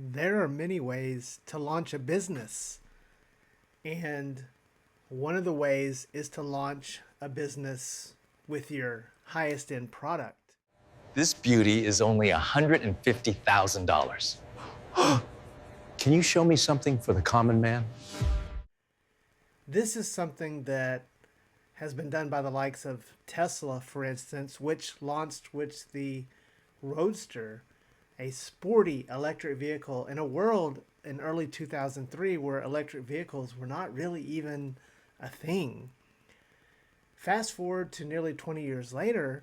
There are many ways to launch a business. And one of the ways is to launch a business with your highest end product. This beauty is only $150,000. Can you show me something for the common man? This is something that has been done by the likes of Tesla, for instance, which launched with the Roadster, a sporty electric vehicle in a world in early 2003 where electric vehicles were not really even a thing. Fast forward to nearly 20 years later,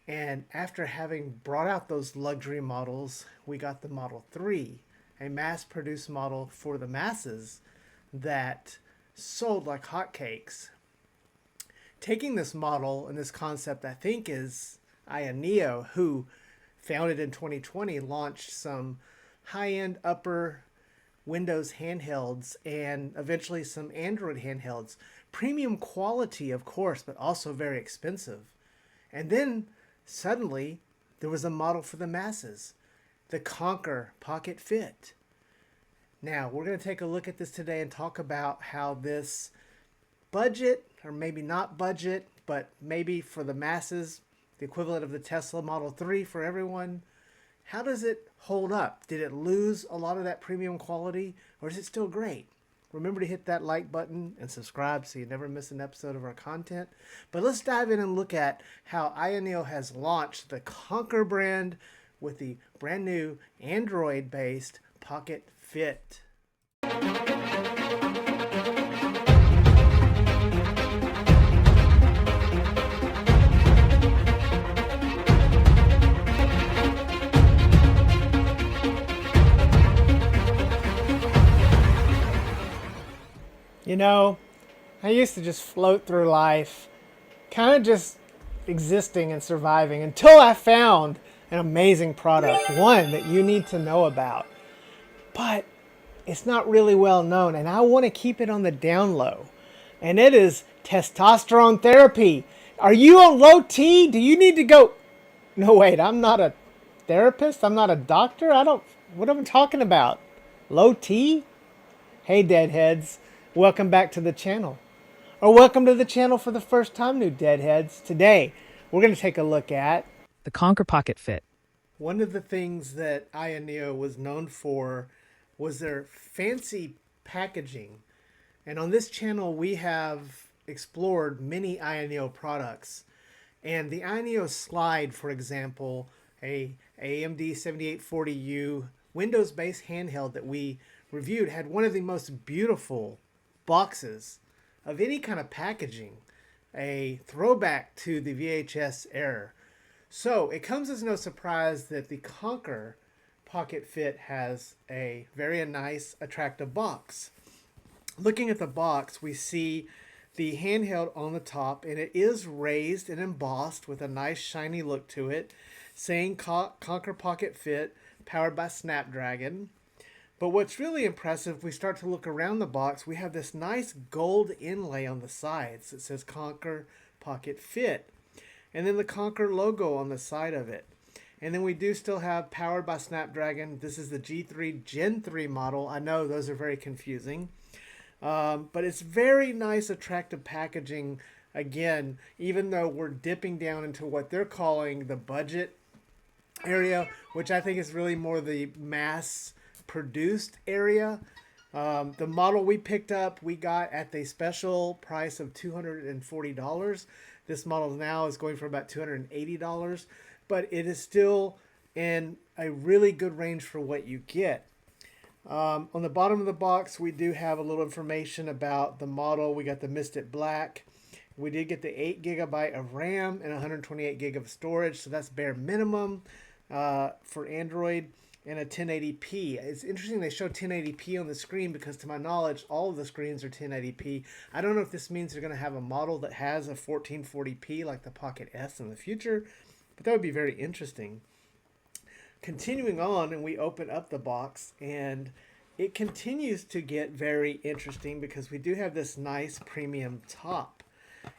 and after having brought out those luxury models, we got the Model 3, a mass-produced model for the masses that sold like hotcakes. Taking this model and this concept, I think, is Ayaneo, who founded in 2020, launched some high-end upper Windows handhelds and eventually some Android handhelds. Premium quality, of course, but also very expensive. And then suddenly there was a model for the masses, the Konkr Pocket Fit. Now, we're going to take a look at this today and talk about how this budget, or maybe not budget, but maybe for the masses, the equivalent of the Tesla Model 3 for everyone, how does it hold up? Did it lose a lot of that premium quality, or is it still great? Remember to hit that like button and subscribe so you never miss an episode of our content. But let's dive in and look at how Ayaneo has launched the Konkr brand with the brand new Android-based Pocket Fit. You know, I used to just float through life, kind of just existing and surviving until I found an amazing product, one that you need to know about. But it's not really well known, and I want to keep it on the down low. And it is testosterone therapy. Are you on low T? Do you need to go? No, wait, I'm not a therapist. I'm not a doctor. What am I talking about? Low T? Hey, deadheads. Welcome back to the channel. Or welcome to the channel for the first time, new deadheads. Today, we're going to take a look at the Konkr Pocket Fit. One of the things that Ayaneo was known for was their fancy packaging. And on this channel, we have explored many Ayaneo products. And the Ayaneo Slide, for example, a AMD 7840U Windows-based handheld that we reviewed, had one of the most beautiful boxes of any kind of packaging, a throwback to the VHS era. So it comes as no surprise that the Konkr Pocket Fit has a very nice, attractive box. Looking at the box, we see the handheld on the top, and it is raised and embossed with a nice shiny look to it, saying Konkr Pocket Fit, powered by Snapdragon. But what's really impressive, if we start to look around the box, we have this nice gold inlay on the sides that says Konkr Pocket Fit. And then the Konkr logo on the side of it. And then we do still have powered by Snapdragon. This is the G3 Gen 3 model. I know those are very confusing. But it's very nice, attractive packaging. Again, even though we're dipping down into what they're calling the budget area, which I think is really more the mass produced area. The model we picked up, we got at the special price of $240. This model now is going for about $280, but it is still in a really good range for what you get. On the bottom of the box, we do have a little information about the model. We got the Mystic Black. We did get the 8 GB of RAM and 128 GB of storage, so that's bare minimum for Android. And a 1080p. It's interesting they show 1080p on the screen because to my knowledge, all of the screens are 1080p. I don't know if this means they're going to have a model that has a 1440p like the Pocket S in the future, but that would be very interesting. Continuing on, and we open up the box, and it continues to get very interesting because we do have this nice premium top.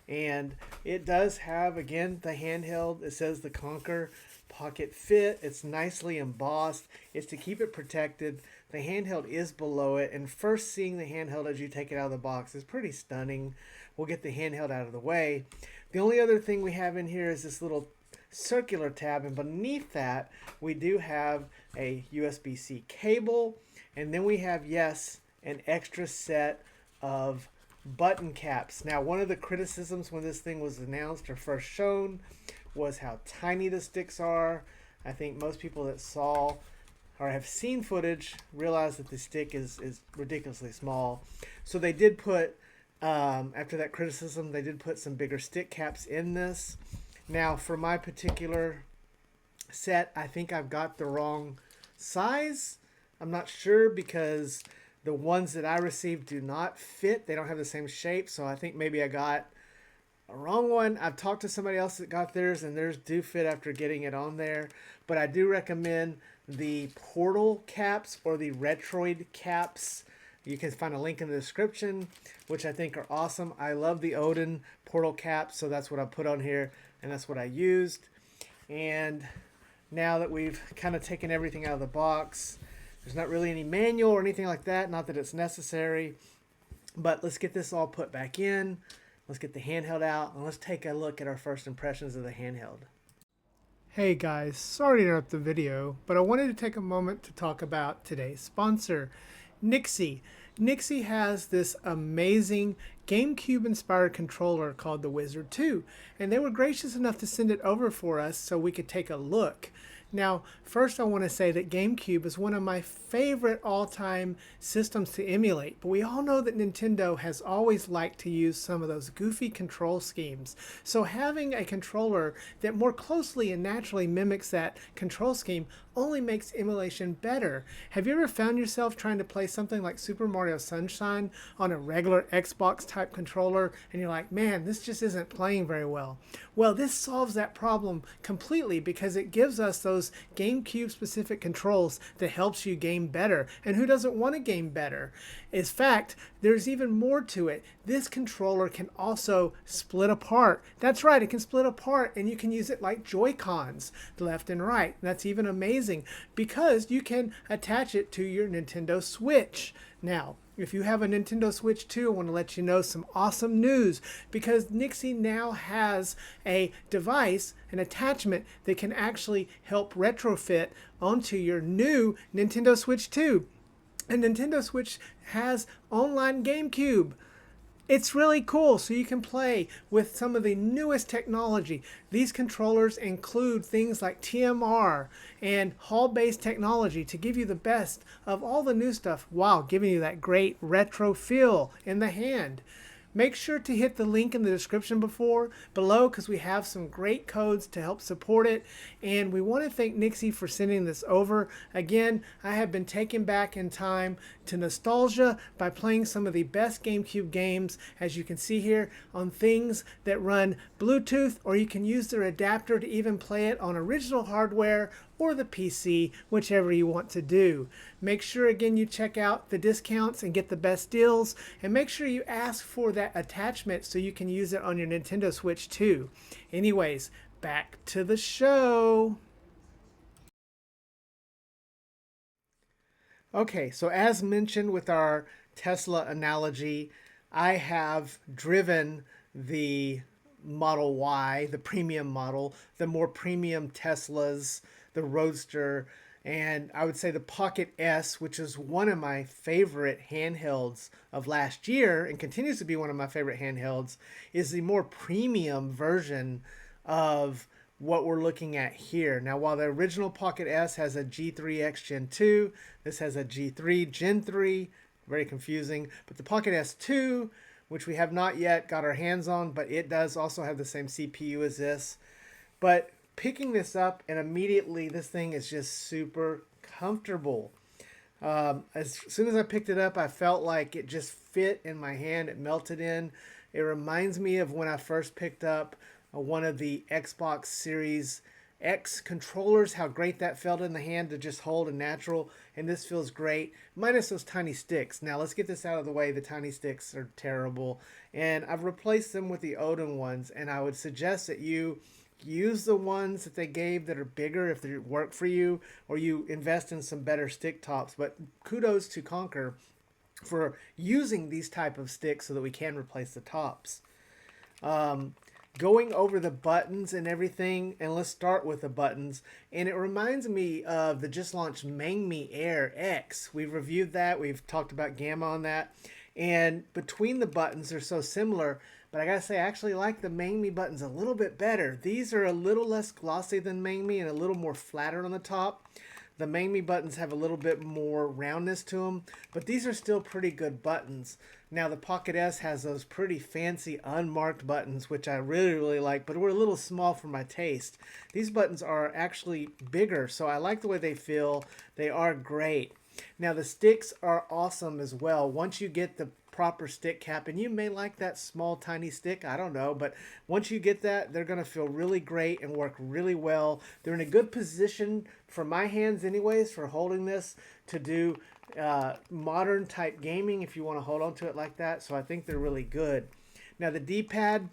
And it does have, again, the handheld. It says the Konkr pocket fit. It's nicely embossed. It's to keep it protected. The handheld is below it, and first seeing the handheld as you take it out of the box is pretty stunning. We'll get the handheld out of the way. The only other thing we have in here is this little circular tab, and beneath that we do have a USB-C cable, and then we have, yes, an extra set of button caps. Now, one of the criticisms when this thing was announced or first shown was how tiny the sticks are. I think most people that saw or have seen footage realize that the stick is ridiculously small. So they did put, after that criticism, they did put some bigger stick caps in this. Now, for my particular set, I think I've got the wrong size. I'm not sure because the ones that I received do not fit. They don't have the same shape, so I think maybe I got a wrong one. I've talked to somebody else that got theirs, and theirs do fit after getting it on there. But I do recommend the Portal caps or the Retroid caps. You can find a link in the description, which I think are awesome. I love the Odin Portal caps, so that's what I put on here, and that's what I used. And now that we've kind of taken everything out of the box, there's not really any manual or anything like that. Not that it's necessary, but let's get this all put back in. Let's get the handheld out, and let's take a look at our first impressions of the handheld. Hey guys, sorry to interrupt the video, but I wanted to take a moment to talk about today's sponsor, NYXI. NYXI has this amazing GameCube-inspired controller called the Wizard 2, and they were gracious enough to send it over for us so we could take a look. Now, first I want to say that GameCube is one of my favorite all-time systems to emulate, but we all know that Nintendo has always liked to use some of those goofy control schemes. So having a controller that more closely and naturally mimics that control scheme only makes emulation better. Have you ever found yourself trying to play something like Super Mario Sunshine on a regular Xbox type controller and you're like, man, this just isn't playing very well? Well, this solves that problem completely because it gives us those GameCube specific controls that helps you game better. And who doesn't want to game better? In fact, there's even more to it. This controller can also split apart. That's right, it can split apart and you can use it like Joy-Cons, left and right. That's even amazing because you can attach it to your Nintendo Switch. Now, if you have a Nintendo Switch 2, I want to let you know some awesome news because NYXI now has a device, an attachment that can actually help retrofit onto your new Nintendo Switch 2. And Nintendo Switch has online GameCube. It's really cool, so you can play with some of the newest technology. These controllers include things like TMR and Hall-based technology to give you the best of all the new stuff while giving you that great retro feel in the hand. Make sure to hit the link in the description below because we have some great codes to help support it. And we want to thank NYXI for sending this over. Again, I have been taken back in time to nostalgia by playing some of the best GameCube games, as you can see here, on things that run Bluetooth, or you can use their adapter to even play it on original hardware or the PC, whichever you want to do. Make sure again you check out the discounts and get the best deals, and make sure you ask for that attachment so you can use it on your Nintendo Switch too. Anyways, back to the show. Okay, so as mentioned with our Tesla analogy, I have driven the Model Y, the premium model, the more premium Teslas, the Roadster, and I would say the Pocket S, which is one of my favorite handhelds of last year and continues to be one of my favorite handhelds, is the more premium version of what we're looking at here. Now, while the original Pocket S has a G3X Gen 2, this has a G3 Gen 3, very confusing, but the Pocket S2, which we have not yet got our hands on, but it does also have the same CPU as this. But picking this up and immediately this thing is just super comfortable. As soon as I picked it up, I felt like it just fit in my hand. It melted in. It reminds me of when I first picked up one of the Xbox Series X controllers, how great that felt in the hand to just hold and natural, and this feels great, minus those tiny sticks. Now let's get this out of the way. The tiny sticks are terrible, and I've replaced them with the Odin ones, and I would suggest that you use the ones that they gave that are bigger if they work for you, or you invest in some better stick tops. But kudos to Konkr for using these type of sticks so that we can replace the tops. Going over the buttons and everything, and let's start with the buttons. And it reminds me of the just launched Mangmi Air X. We've reviewed that. We've talked about Gamma on that. And between the buttons, they're so similar. But I gotta say, I actually like the Mangmi buttons a little bit better. These are a little less glossy than Mangmi and a little more flatter on the top. The Mangmi buttons have a little bit more roundness to them, but these are still pretty good buttons. Now the Pocket S has those pretty fancy unmarked buttons, which I really, really like, but we're a little small for my taste. These buttons are actually bigger, so I like the way they feel. They are great. Now the sticks are awesome as well. Once you get the proper stick cap, and you may like that small tiny stick, I don't know, but once you get that, they're going to feel really great and work really well. They're in a good position for my hands anyways for holding this to do modern type gaming if you want to hold on to it like that. So I think they're really good. Now the D-pad,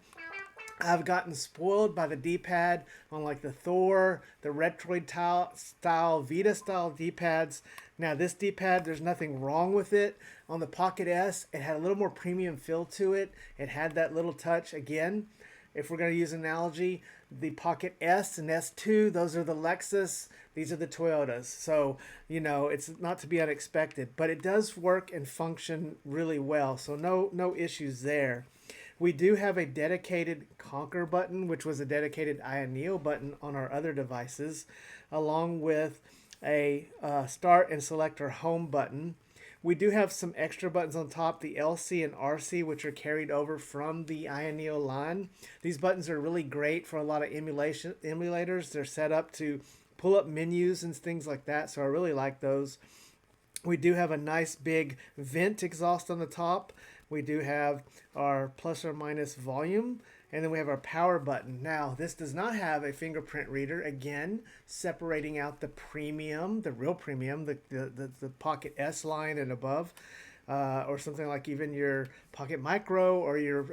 I've gotten spoiled by the D-pad on like the Thor, the Retroid style, Vita style D-pads. Now this D-pad, there's nothing wrong with it. On the Pocket S, it had a little more premium feel to it. It had that little touch. Again, if we're going to use an analogy, the Pocket S and S2, those are the Lexus. These are the Toyotas. So, you know, it's not to be unexpected. But it does work and function really well. So no issues there. We do have a dedicated Konkr button, which was a dedicated Ayaneo button on our other devices, along with a start and select our home button. We do have some extra buttons on top, the LC and RC, which are carried over from the Ayaneo line. These buttons are really great for a lot of emulators. They're set up to pull up menus and things like that, so I really like those. We do have a nice big vent exhaust on the top. We do have our plus or minus volume, and then we have our power button. Now, this does not have a fingerprint reader. Again, separating out the premium, the real premium, the Pocket S line and above, or something like even your Pocket Micro or your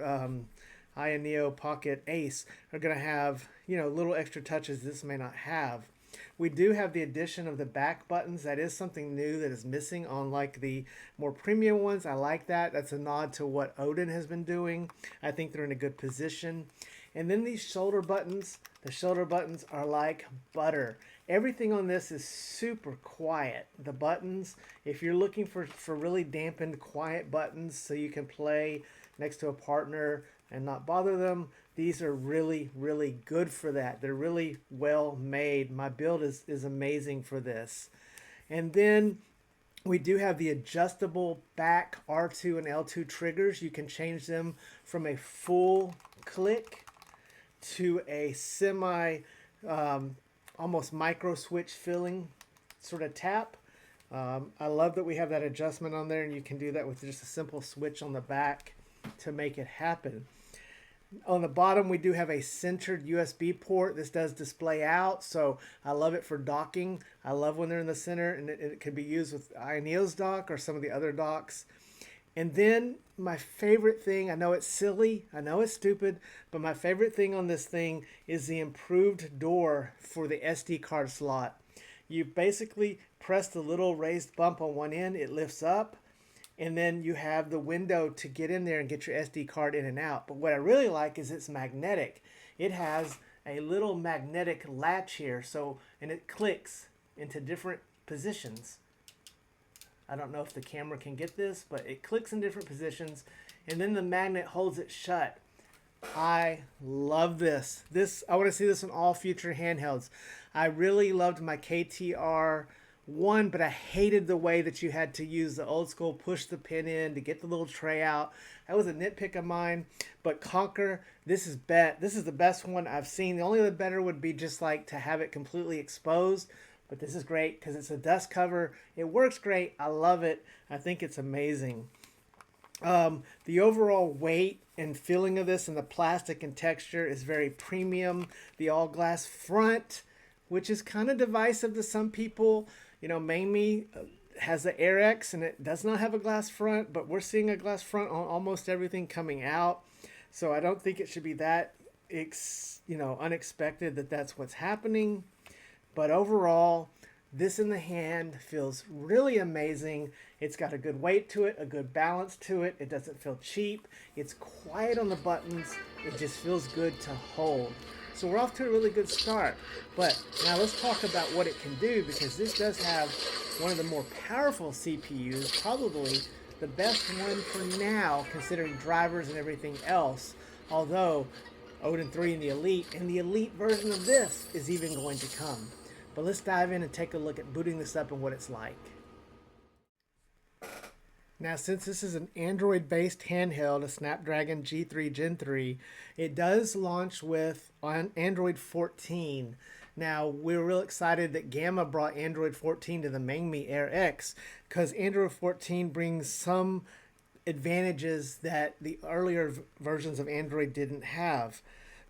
Ayaneo Pocket Ace are going to have, you know, little extra touches this may not have. We do have the addition of the back buttons. That is something new that is missing on like the more premium ones. I like that. That's a nod to what Odin has been doing. I think they're in a good position. And then these shoulder buttons, the shoulder buttons are like butter. Everything on this is super quiet. The buttons, if you're looking for really dampened, quiet buttons so you can play next to a partner and not bother them, these are really, really good for that. They're really well made. My build is amazing for this. And then we do have the adjustable back R2 and L2 triggers. You can change them from a full click to a semi, almost micro switch feeling sort of tap. I love that we have that adjustment on there, and you can do that with just a simple switch on the back to make it happen. On the bottom, we do have a centered USB port. This does display out, so I love it for docking. I love when they're in the center, and it can be used with Ayaneo's dock or some of the other docks. And then my favorite thing, I know it's silly, I know it's stupid, but my favorite thing on this thing is the improved door for the SD card slot. You basically press the little raised bump on one end, it lifts up, and then you have the window to get in there and get your SD card in and out. But what I really like is it's magnetic. It has a little magnetic latch here, and it clicks into different positions. I don't know if the camera can get this, but it clicks in different positions, and then the magnet holds it shut. I love this. I want to see this in all future handhelds. I really loved my KTR one, but I hated the way that you had to use the old school push the pin in to get the little tray out. That was a nitpick of mine. But Konkr, this is the best one I've seen. The only other better would be just like to have it completely exposed. But this is great because it's a dust cover. It works great. I love it. I think it's amazing. The overall weight and feeling of this and the plastic and texture is very premium. The all glass front, which is kind of divisive to some people. You know, Mangmi has the Air X and it does not have a glass front, but we're seeing a glass front on almost everything coming out. So I don't think it should be that unexpected that that's what's happening. But overall, this in the hand feels really amazing. It's got a good weight to it, a good balance to it. It doesn't feel cheap. It's quiet on the buttons. It just feels good to hold. So we're off to a really good start. But now let's talk about what it can do, because this does have one of the more powerful CPUs, probably the best one for now, considering drivers and everything else. Although Odin 3 and the Elite version of this is even going to come. But let's dive in and take a look at booting this up and what it's like. Now, since this is an Android-based handheld, a Snapdragon G3 Gen 3, it does launch with Android 14. Now, we're real excited that Gamma brought Android 14 to the Mangmi Air X, because Android 14 brings some advantages that the earlier versions of Android didn't have.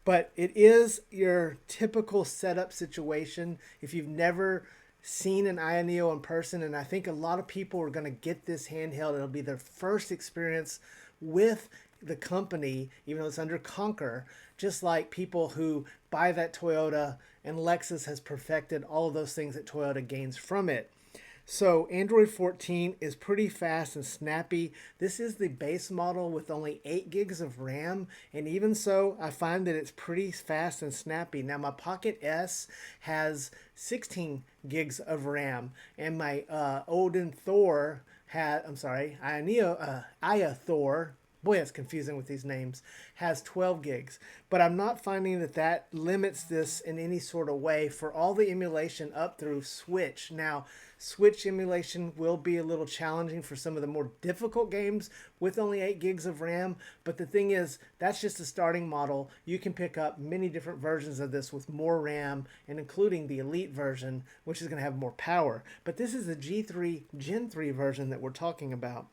But it is your typical setup situation. If you've never seen an Ayaneo in person, and I think a lot of people are going to get this handheld, it'll be their first experience with the company, even though it's under Konkr, just like people who buy that Toyota, and Lexus has perfected all of those things that Toyota gains from it. So Android 14 is pretty fast and snappy. This is the base model with only 8 gigs of RAM, and even so, I find that it's pretty fast and snappy. Now my Pocket S has 16 gigs of RAM, and my Odin Thor Aya Thor, boy, that's confusing with these names, has 12 gigs. But I'm not finding that that limits this in any sort of way for all the emulation up through Switch. Now, Switch emulation will be a little challenging for some of the more difficult games with only 8 gigs of RAM. But the thing is, that's just a starting model. You can pick up many different versions of this with more RAM, and including the Elite version, which is going to have more power. But this is the G3 Gen 3 version that we're talking about.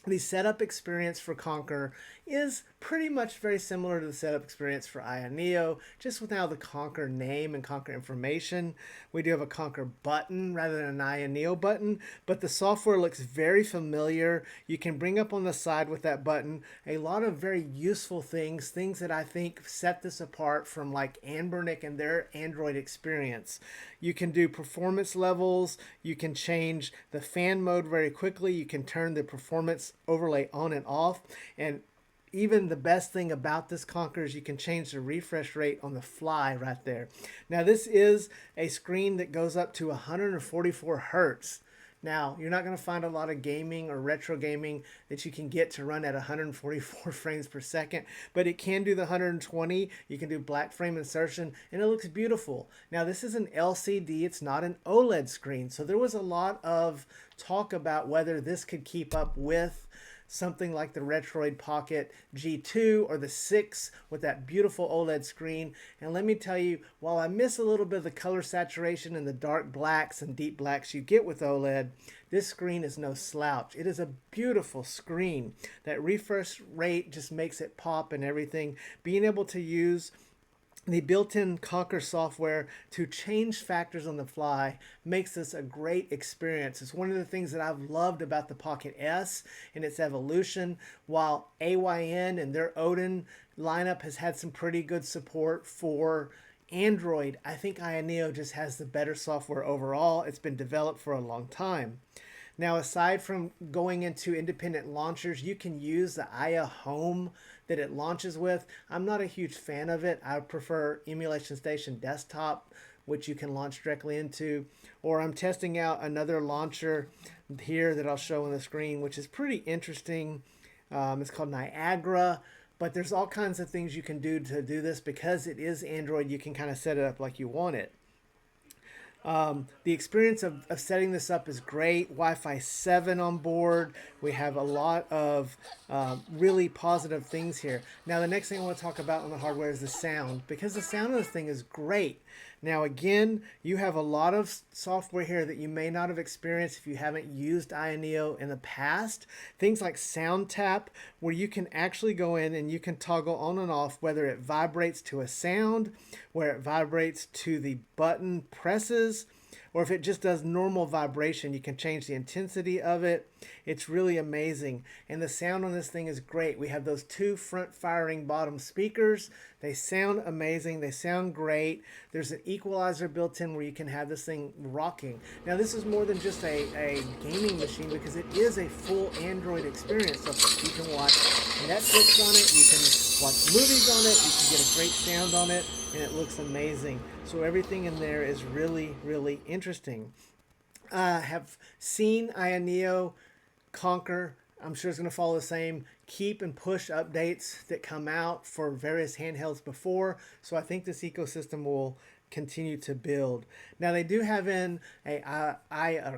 The setup experience for Konkr is pretty much very similar to the setup experience for Ayaneo, just with now the Konkr name and Konkr information. We do have a Konkr button rather than an Ayaneo button, but the software looks very familiar. You can bring up on the side with that button a lot of very useful things that I think set this apart from like Anbernic and their Android experience. You can do performance levels, you can change the fan mode very quickly, you can turn the performance overlay on and off, and even the best thing about this Konkr is you can change the refresh rate on the fly right there. Now this is a screen that goes up to 144 Hertz. Now, you're not going to find a lot of gaming or retro gaming that you can get to run at 144 frames per second, but it can do the 120. You can do black frame insertion, and it looks beautiful. Now, this is an LCD. It's not an OLED screen, so there was a lot of talk about whether this could keep up with something like the Retroid Pocket G2 or the 6 with that beautiful OLED screen. And let me tell you, while I miss a little bit of the color saturation and the dark blacks and deep blacks you get with OLED, this screen is no slouch. It is a beautiful screen. That refresh rate just makes it pop and everything. Being able to use the built-in Konkr software to change factors on the fly makes this a great experience. It's one of the things that I've loved about the Pocket S and its evolution. While AYN and their Odin lineup has had some pretty good support for Android, I think Ayaneo just has the better software overall. It's been developed for a long time. Now, aside from going into independent launchers, you can use the Aya Home that it launches with. I'm not a huge fan of it. I prefer Emulation Station Desktop, which you can launch directly into. Or I'm testing out another launcher here that I'll show on the screen, which is pretty interesting. It's called Niagara. But there's all kinds of things you can do to do this. Because it is Android, you can kind of set it up like you want it. The experience of setting this up is great. Wi-Fi 7 on board. We have a lot of really positive things here. Now, the next thing I want to talk about on the hardware is the sound, because the sound of this thing is great. Now, again, you have a lot of software here that you may not have experienced if you haven't used Ayaneo in the past. Things like Sound Tap, where you can actually go in and you can toggle on and off whether it vibrates to a sound, where it vibrates to the button presses, or if it just does normal vibration, you can change the intensity of it. It's really amazing. And the sound on this thing is great. We have those two front firing bottom speakers. They sound amazing. They sound great. There's an equalizer built in where you can have this thing rocking. Now, this is more than just a gaming machine because it is a full Android experience. So you can watch Netflix on it. You can watch movies on it. You can get a great sound on it. And it looks amazing. So everything in there is really, really interesting. I have seen Ayaneo, Konkr. I'm sure it's going to follow the same keep and push updates that come out for various handhelds before. So I think this ecosystem will continue to build. Now they do have in a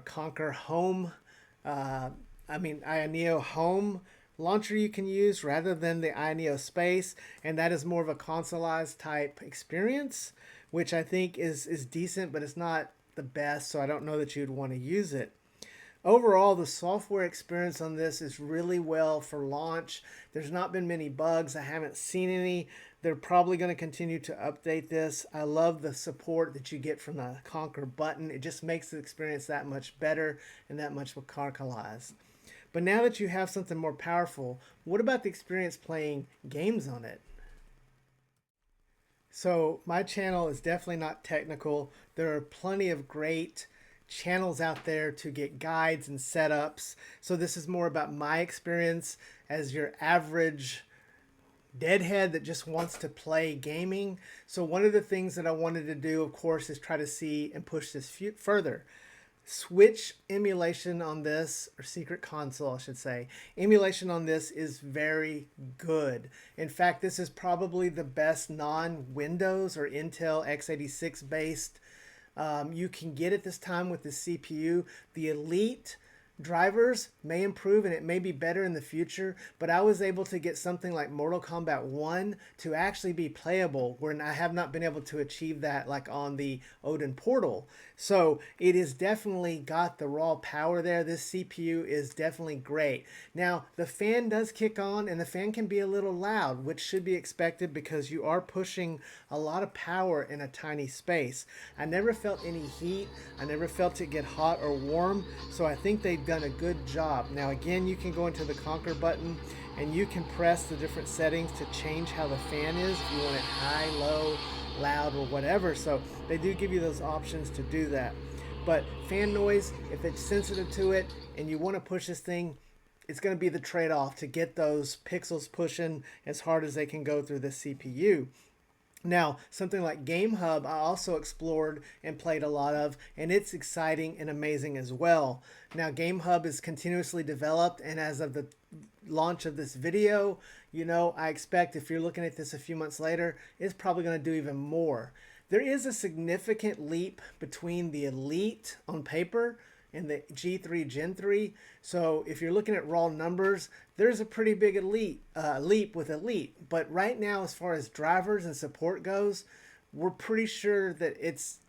Konkr home, Ayaneo home launcher you can use rather than the Ayaneo Space, and that is more of a consoleized type experience, which I think is decent, but it's not the best, so I don't know that you'd want to use it. Overall, the software experience on this is really well for launch. There's not been many bugs. I haven't seen any. They're probably going to continue to update this. I love the support that you get from the Konkr button. It just makes the experience that much better and that much more consoleized. But now that you have something more powerful, what about the experience playing games on it? So my channel is definitely not technical. There are plenty of great channels out there to get guides and setups. So this is more about my experience as your average deadhead that just wants to play gaming. So one of the things that I wanted to do, of course, is try to see and push this further. Switch emulation on this, or secret console I should say, emulation on this is very good. In fact, this is probably the best non-Windows or Intel x86 based you can get at this time with the CPU. The Elite drivers may improve and it may be better in the future, but I was able to get something like Mortal Kombat 1 to actually be playable when I have not been able to achieve that like on the Odin Portal. So it is definitely got the raw power there. This CPU is definitely great. Now the fan does kick on and the fan can be a little loud, which should be expected because you are pushing a lot of power in a tiny space. I never felt any heat. I never felt it get hot or warm. So I think they've done a good job. Now again, you can go into the Konkr button and you can press the different settings to change how the fan is, if you want it high, low, loud, or whatever. So they do give you those options to do that. But fan noise, if it's sensitive to it and you want to push this thing, it's going to be the trade-off to get those pixels pushing as hard as they can go through the CPU. Now, something like Gamehub, I also explored and played a lot of, and it's exciting and amazing as well. Now, Gamehub is continuously developed, and as of the launch of this video, you know, I expect if you're looking at this a few months later, it's probably going to do even more. There is a significant leap between the Elite on paper and the G3 Gen 3. So if you're looking at raw numbers, there's a pretty big leap with Elite. But right now, as far as drivers and support goes, we're pretty sure that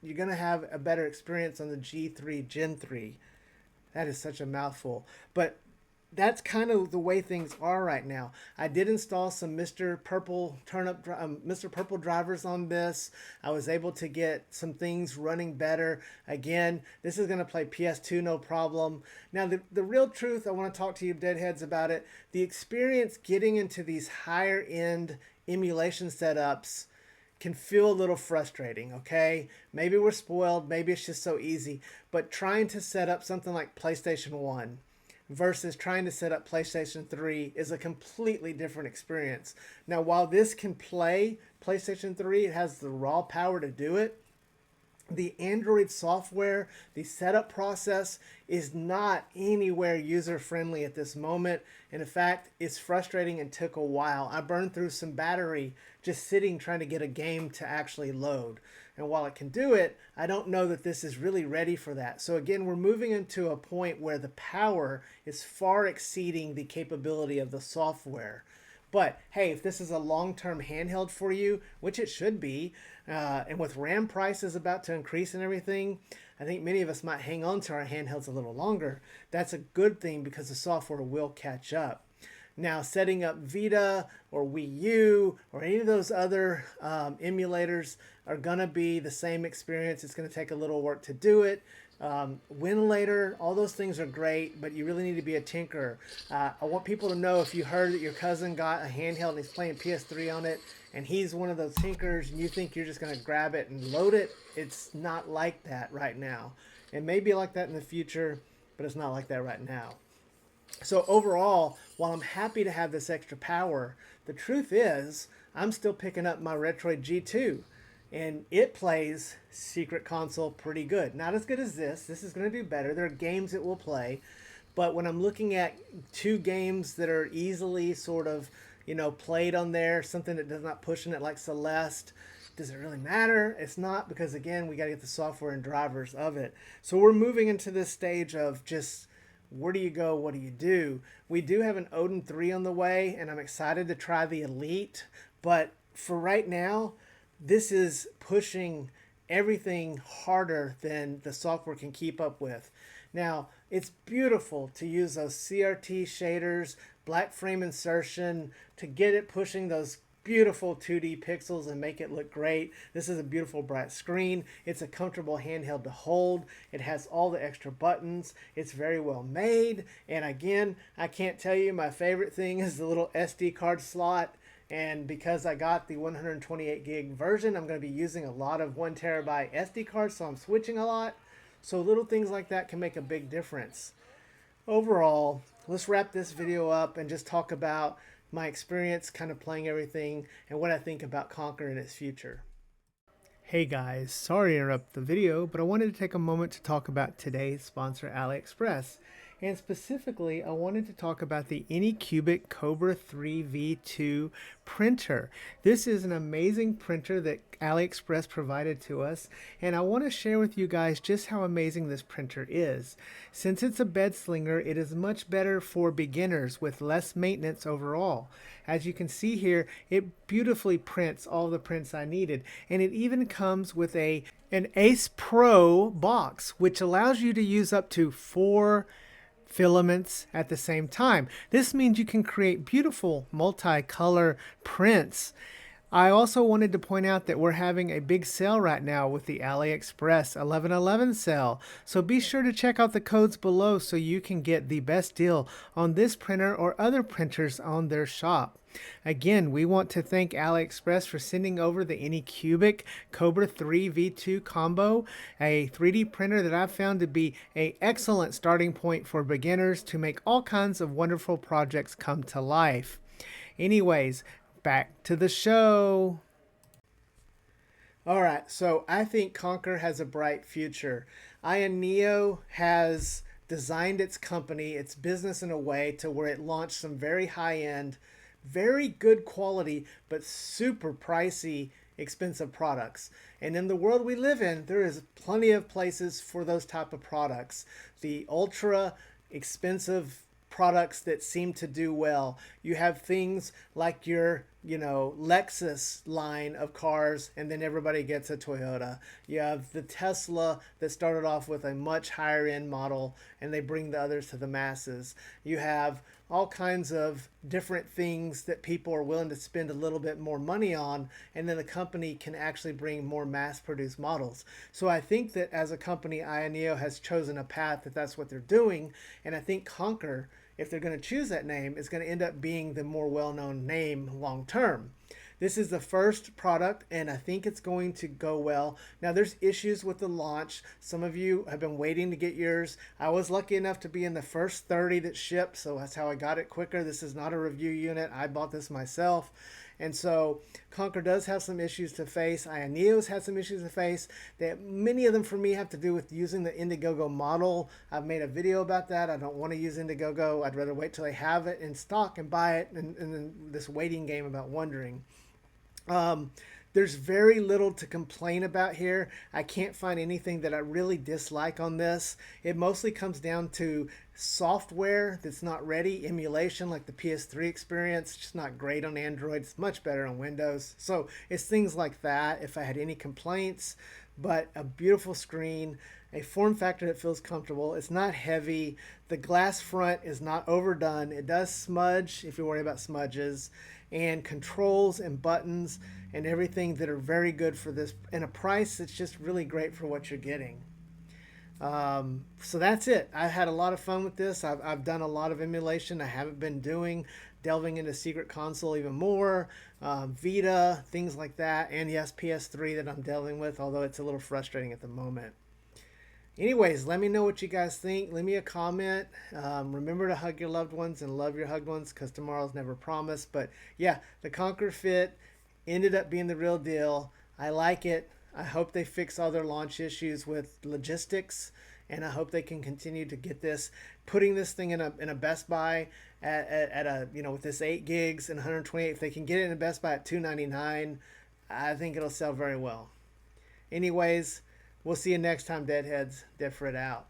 you're going to have a better experience on the G3 Gen 3. That is such a mouthful. But that's kind of the way things are right now. I did install some Mr. Purple Mr. Purple drivers on this. I was able to get some things running better. Again, this is going to play PS2 no problem. Now, the real truth, I want to talk to you deadheads about it. The experience getting into these higher end emulation setups can feel a little frustrating, okay? Maybe we're spoiled, maybe it's just so easy, but trying to set up something like PlayStation 1 versus trying to set up PlayStation 3 is a completely different experience. Now, while this can play PlayStation 3, it has the raw power to do it. The Android software, the setup process is not anywhere user-friendly at this moment. And in fact, it's frustrating and took a while. I burned through some battery just sitting trying to get a game to actually load. And while it can do it, I don't know that this is really ready for that. So again, we're moving into a point where the power is far exceeding the capability of the software. But hey, if this is a long-term handheld for you, which it should be, and with RAM prices about to increase and everything, I think many of us might hang on to our handhelds a little longer. That's a good thing because the software will catch up. Now, setting up Vita or Wii U or any of those other emulators are going to be the same experience. It's going to take a little work to do it. Win later, all those things are great, but you really need to be a tinker. I want people to know, if you heard that your cousin got a handheld and he's playing PS3 on it, and he's one of those tinkers, and you think you're just going to grab it and load it, it's not like that right now. It may be like that in the future, but it's not like that right now. So overall, while I'm happy to have this extra power, the truth is I'm still picking up my Retroid G2. And it plays Secret Console pretty good. Not as good as this. This is going to do better. There are games it will play. But when I'm looking at two games that are easily sort of, played on there, something that does not push in it like Celeste, does it really matter? It's not, because again, we got to get the software and drivers of it. So we're moving into this stage of just, where do you go? What do you do? We do have an Odin 3 on the way, and I'm excited to try the Elite. But for right now, this is pushing everything harder than the software can keep up with. Now, it's beautiful to use those CRT shaders, black frame insertion, to get it pushing those beautiful 2D pixels and make it look great. This is a beautiful bright screen. It's a comfortable handheld to hold. It has all the extra buttons. It's very well made. And again, I can't tell you, my favorite thing is the little SD card slot. And because I got the 128 gig version, I'm going to be using a lot of 1 terabyte SD cards, so I'm switching a lot. So little things like that can make a big difference. Overall, let's wrap this video up and just talk about my experience kind of playing everything and what I think about Konkr in its future. Hey guys, sorry to interrupt the video, but I wanted to take a moment to talk about today's sponsor, AliExpress. And specifically, I wanted to talk about the Anycubic Cobra 3 V2 printer. This is an amazing printer that AliExpress provided to us, and I want to share with you guys just how amazing this printer is. Since it's a bed slinger, it is much better for beginners with less maintenance overall. As you can see here, it beautifully prints all the prints I needed, and it even comes with an Ace Pro box, which allows you to use up to 4 filaments at the same time. This means you can create beautiful multicolor prints. I also wanted to point out that we're having a big sale right now with the AliExpress 11/11 sale. So be sure to check out the codes below so you can get the best deal on this printer or other printers on their shop. Again, we want to thank AliExpress for sending over the Anycubic Cobra 3 V2 combo, a 3D printer that I've found to be an excellent starting point for beginners to make all kinds of wonderful projects come to life. Anyways, back to the show. All right, so I think Konkr has a bright future. Ayaneo has designed its company, its business in a way to where it launched some very high-end, very good quality, but super pricey, expensive products. And in the world we live in, there is plenty of places for those type of products. The ultra expensive products that seem to do well. You have things like your, Lexus line of cars, and then everybody gets a Toyota. You have the Tesla that started off with a much higher end model, and they bring the others to the masses. You have all kinds of different things that people are willing to spend a little bit more money on, and then the company can actually bring more mass-produced models. So I think that as a company, Ayaneo has chosen a path that's what they're doing, and I think Konkr, if they're going to choose that name, is going to end up being the more well-known name long-term. This is the first product, and I think it's going to go well. Now, there's issues with the launch. Some of you have been waiting to get yours. I was lucky enough to be in the first 30 that shipped, so that's how I got it quicker. This is not a review unit. I bought this myself. And so Konkr does have some issues to face. Ayaneo's had some issues to face. Many of them for me have to do with using the Indiegogo model. I've made a video about that. I don't want to use Indiegogo. I'd rather wait till they have it in stock and buy it, and then this waiting game about wondering. There's very little to complain about here. I can't find anything that I really dislike on this. It mostly comes down to software that's not ready, emulation like the PS3 experience, just not great on Android. It's much better on Windows. So it's things like that if I had any complaints, but a beautiful screen, a form factor that feels comfortable. It's not heavy. The glass front is not overdone. It does smudge if you're worried about smudges, and controls and buttons and everything that are very good for this, and a price that's just really great for what you're getting. So that's it. I had a lot of fun with this. I've done a lot of emulation. I haven't been delving into Secret Console even more, Vita, things like that, and yes, PS3 that I'm delving with, although it's a little frustrating at the moment. Anyways, let me know what you guys think. Leave me a comment. Remember to hug your loved ones and love your hugged ones, because tomorrow's never promised. But yeah, the Konkr Fit ended up being the real deal. I like it. I hope they fix all their launch issues with logistics, and I hope they can continue to get this, putting this thing in a Best Buy at a, you know, with this 8 gigs and 128. If they can get it in a Best Buy at $299, I think it'll sell very well. Anyways, we'll see you next time, Deadheads. Differ it out.